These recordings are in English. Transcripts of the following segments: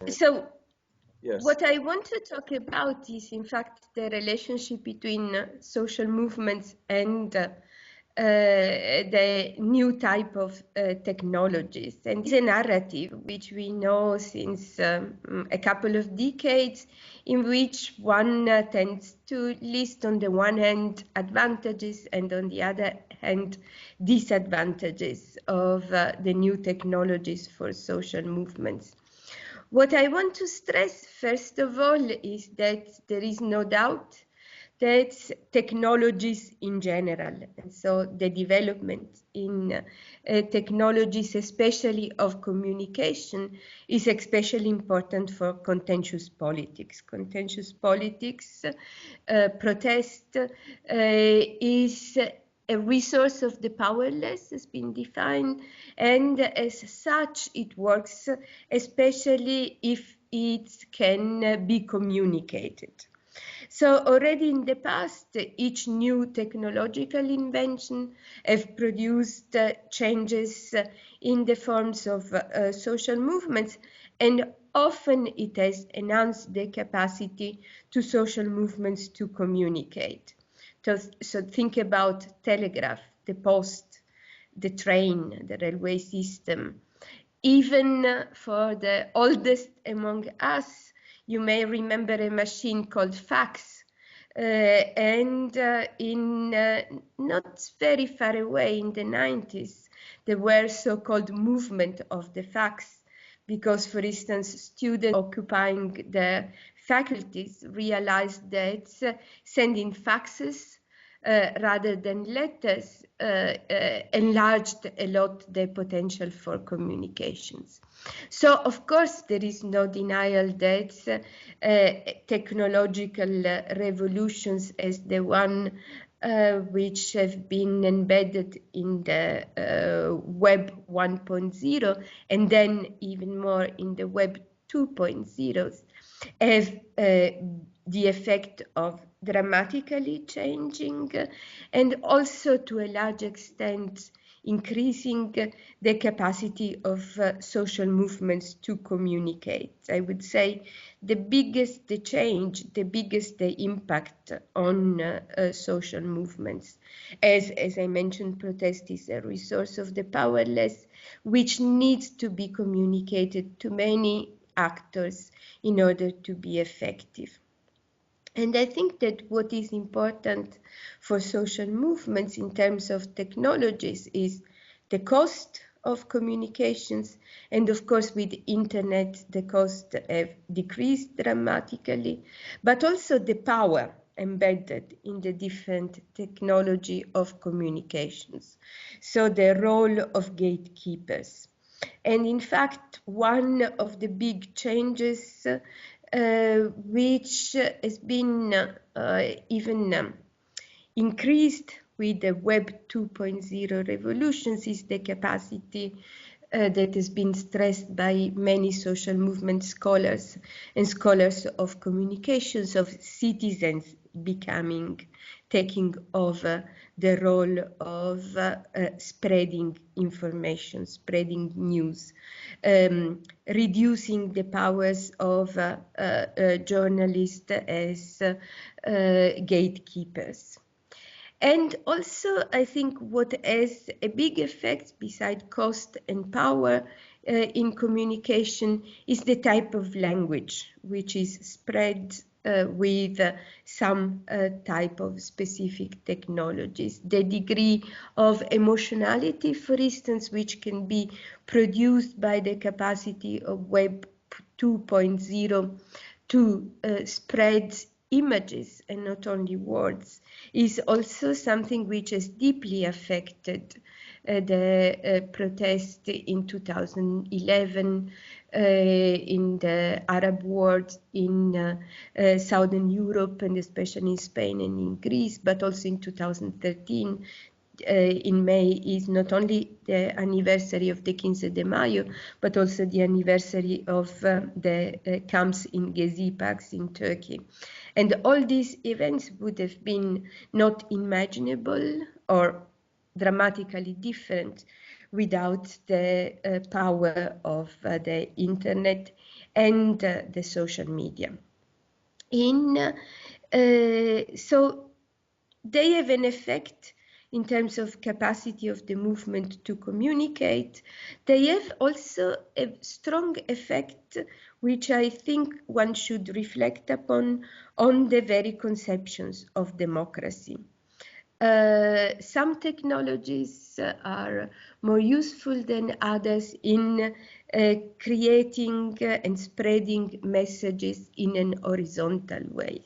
So Yes. what I want to talk about is, in fact, the relationship between social movements and the new type of technologies. And it's a narrative which we know since a couple of decades, in which one tends to list on the one hand advantages and on the other hand disadvantages of the new technologies for social movements. What I want to stress, first of all, is that there is no doubt that technologies in general, and so the development in technologies, especially of communication, is especially important for contentious politics. Contentious politics, protest, is a resource of the powerless, has been defined, and as such it works, especially if it can be communicated. So already in the past, each new technological invention have produced changes in the forms of social movements, and often it has enhanced the capacity to social movements to communicate. So think about telegraph, the post, the train, the railway system. Even for the oldest among us, you may remember a machine called fax. And in not very far away in the 90s, there were so-called movement of the fax, because, for instance, students occupying the faculties realized that sending faxes rather than letters enlarged a lot the potential for communications. So, of course, there is no denial that technological revolutions as the one which have been embedded in the Web 1.0 and then even more in the Web 2.0 have the effect of dramatically changing and also to a large extent increasing the capacity of social movements to communicate. I would say the biggest the change, the biggest the impact on social movements. As I mentioned, protest is a resource of the powerless, which needs to be communicated to many actors in order to be effective. And I think that what is important for social movements in terms of technologies is the cost of communications. And of course, with the internet, the costs have decreased dramatically, but also the power embedded in the different technology of communications. So the role of gatekeepers. And in fact, one of the big changes which has been even increased with the Web 2.0 revolutions is the capacity that has been stressed by many social movement scholars and scholars of communications, of citizens taking over the role of spreading information, spreading news, reducing the powers of journalists as gatekeepers. And also, I think what has a big effect beside cost and power in communication is the type of language which is spread with some type of specific technologies. The degree of emotionality, for instance, which can be produced by the capacity of Web 2.0 to spread images and not only words, is also something which has deeply affected the protest in 2011 in the Arab world, in Southern Europe, and especially in Spain and in Greece, but also in 2013. In May is not only the anniversary of the 15 de Mayo, but also the anniversary of the camps in Gezi Parks in Turkey. And all these events would have been not imaginable or dramatically different without the power of the internet and the social media. So they have an effect in terms of capacity of the movement to communicate. They have also a strong effect, which I think one should reflect upon, on the very conceptions of democracy. Some technologies are more useful than others in creating and spreading messages in an horizontal way.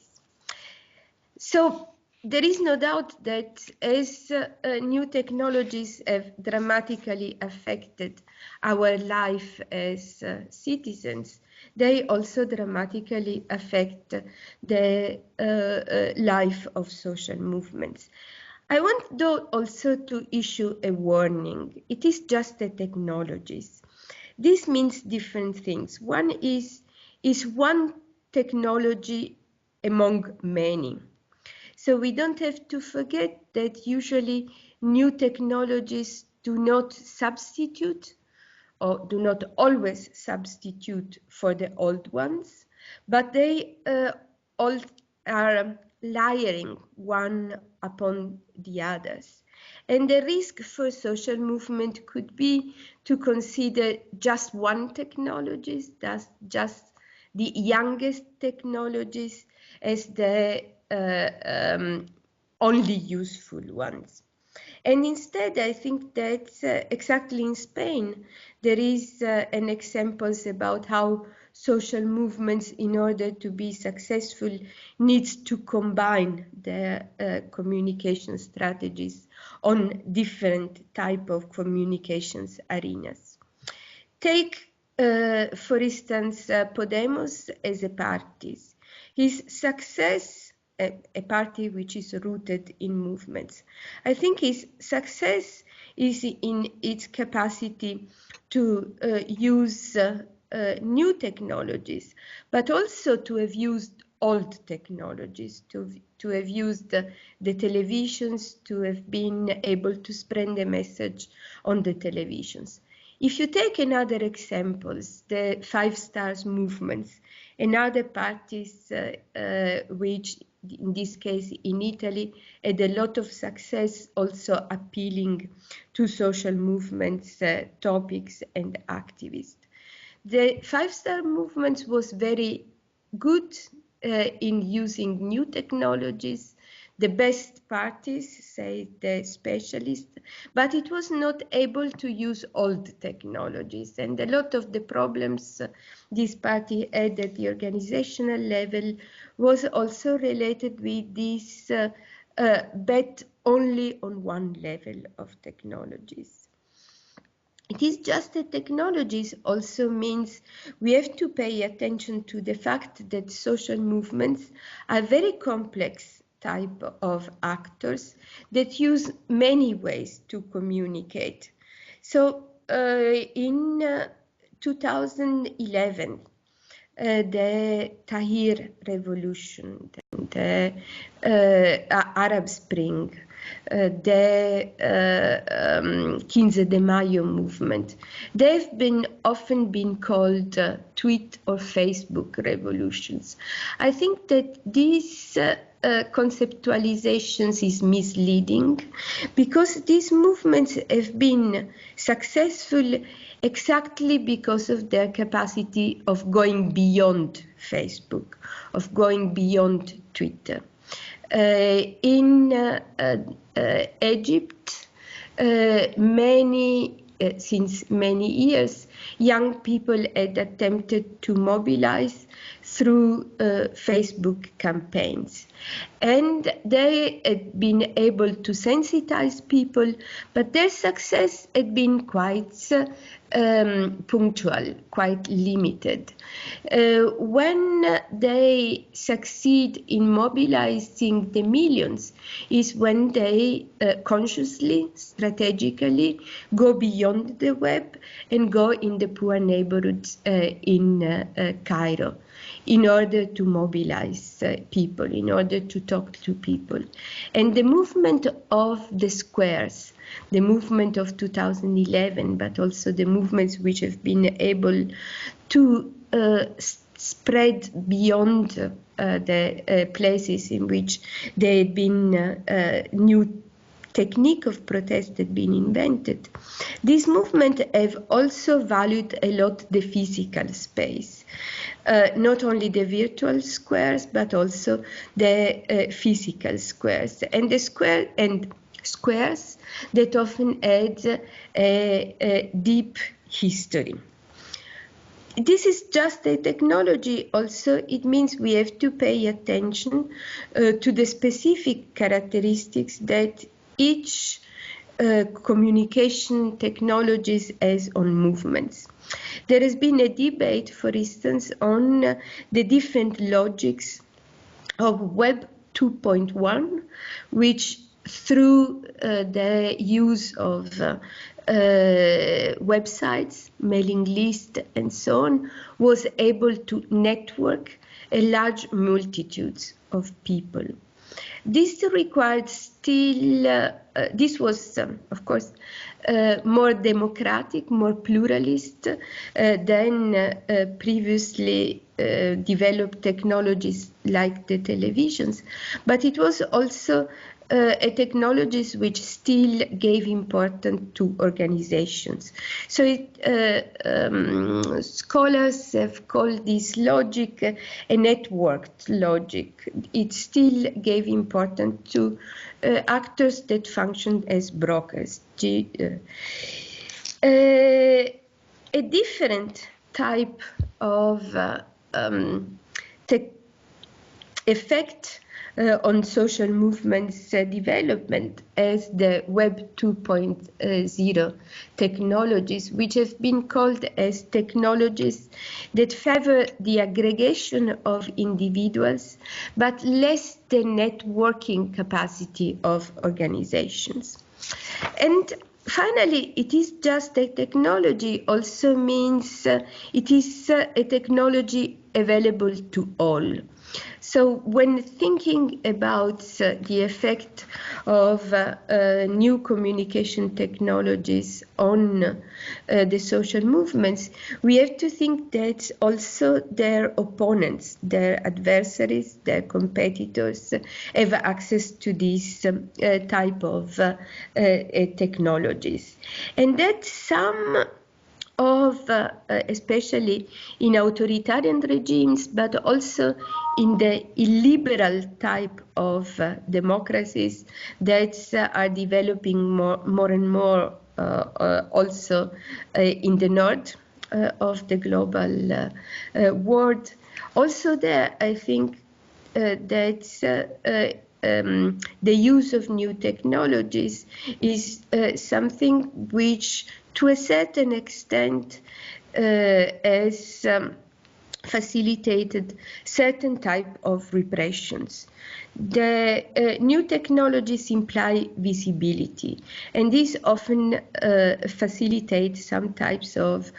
So there is no doubt that as new technologies have dramatically affected our life as citizens, they also dramatically affect the life of social movements. I want though also to issue a warning. It is just the technologies. This means different things. One is one technology among many. So we don't have to forget that usually new technologies do not substitute or do not always substitute for the old ones, but they all are layering one upon the others. And the risk for social movement could be to consider just one technology, just the youngest technologies as the only useful ones. And instead, I think that exactly in Spain, there is an example about how social movements, in order to be successful, needs to combine their communication strategies on different type of communications arenas. Take, for instance, Podemos as a party. His success, a party which is rooted in movements. I think his success is in its capacity to use new technologies, but also to have used old technologies, to have used the televisions, to have been able to spread a message on the televisions. If you take another examples, the Five Stars movements and other parties which in this case in Italy had a lot of success also appealing to social movements, topics and activists. The Five Star movement was very good in using new technologies, the best parties, say the specialists, but it was not able to use old technologies. And a lot of the problems this party had at the organizational level was also related with this bet only on one level of technologies. It is just that technologies also means we have to pay attention to the fact that social movements are very complex type of actors that use many ways to communicate. So in 2011, the Tahrir Revolution, the Arab Spring, the 15 de Mayo movement, they've been often been called tweet or Facebook revolutions. I think that these conceptualizations is misleading because these movements have been successful exactly because of their capacity of going beyond Facebook, of going beyond Twitter. In Egypt, since many years, young people had attempted to mobilize through Facebook campaigns. And they had been able to sensitize people, but their success had been quite punctual, quite limited. When they succeed in mobilizing the millions is when they consciously, strategically go beyond the web and go in the poor neighborhoods in Cairo in order to mobilize people, in order to talk to people. And the movement of the squares, the movement of 2011, but also the movements which have been able to spread beyond the places in which there had been new technique of protest had been invented. This movement have also valued a lot the physical space, not only the virtual squares, but also the physical squares, and the squares that often had a deep history. This is just a technology. Also, it means we have to pay attention to the specific characteristics that each communication technologies has on movements. There has been a debate, for instance, on the different logics of Web 2.1, which through the use of websites, mailing lists, and so on, was able to network a large multitudes of people. This required still, this was, of course, more democratic, more pluralist than previously developed technologies like the televisions, but it was also a technologies which still gave importance to organizations. So scholars have called this logic a networked logic. It still gave importance to actors that functioned as brokers. A different type of effect on social movements development as the Web 2.0 technologies, which have been called as technologies that favor the aggregation of individuals, but less the networking capacity of organizations. And finally, it is just a technology also means it is a technology available to all. So when thinking about the effect of new communication technologies on the social movements, we have to think that also their opponents, their adversaries, their competitors have access to this type of technologies. And that some of, especially in authoritarian regimes, but also in the illiberal type of democracies that are developing more and more also in the north of the global world. Also there, I think that the use of new technologies is something which, to a certain extent, has facilitated certain type of repressions. The new technologies imply visibility, and this often facilitates some types of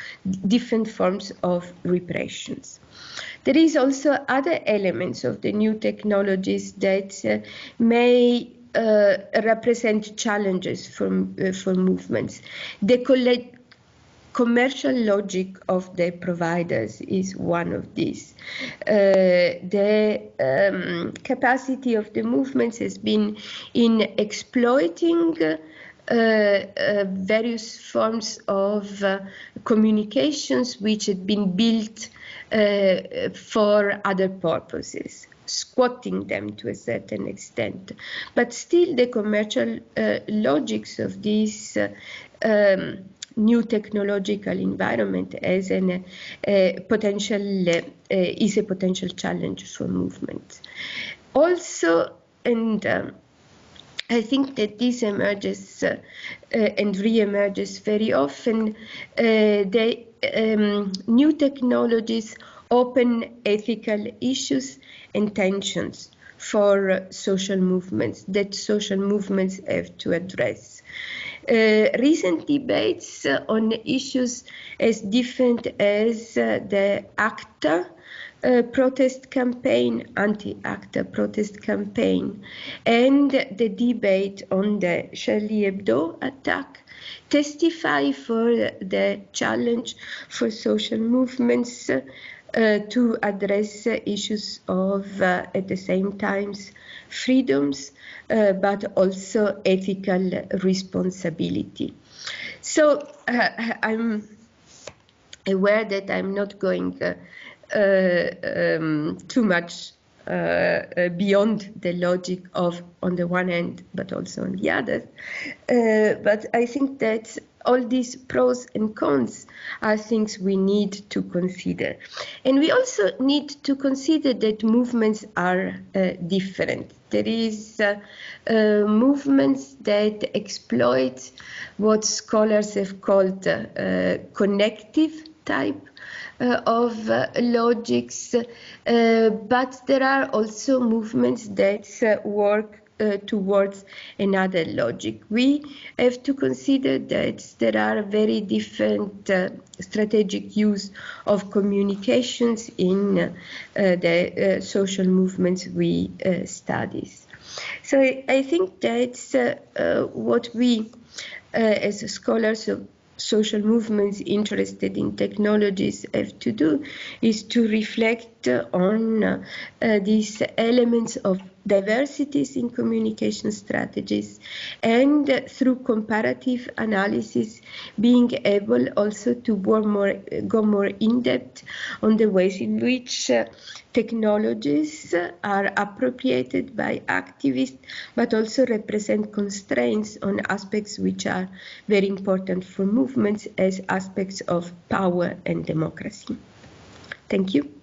different forms of repressions. There is also other elements of the new technologies that may represent challenges for movements. The commercial logic of the providers is one of these. The capacity of the movements has been in exploiting various forms of communications which had been built for other purposes, squatting them to a certain extent. But still the commercial logics of this new technological environment as a potential challenge for movement. Also, and I think that this emerges and re-emerges very often, the new technologies open ethical issues and tensions for social movements that social movements have to address. Recent debates on issues as different as the ACTA protest campaign, anti-ACTA protest campaign, and the debate on the Charlie Hebdo attack testify for the challenge for social movements to address issues of, at the same time, freedoms, but also ethical responsibility. So I'm aware that I'm not going too much beyond the logic of, on the one hand, but also on the other. But I think that all these pros and cons are things we need to consider. And we also need to consider that movements are different. There is movements that exploit what scholars have called connective type of logics, but there are also movements that work towards another logic. We have to consider that there are very different strategic use of communications in the social movements we study. So I think that's what we, as scholars of social movements interested in technologies, have to do, is to reflect on these elements of diversities in communication strategies, and through comparative analysis being able also to go more in depth on the ways in which technologies are appropriated by activists, but also represent constraints on aspects which are very important for movements as aspects of power and democracy. Thank you.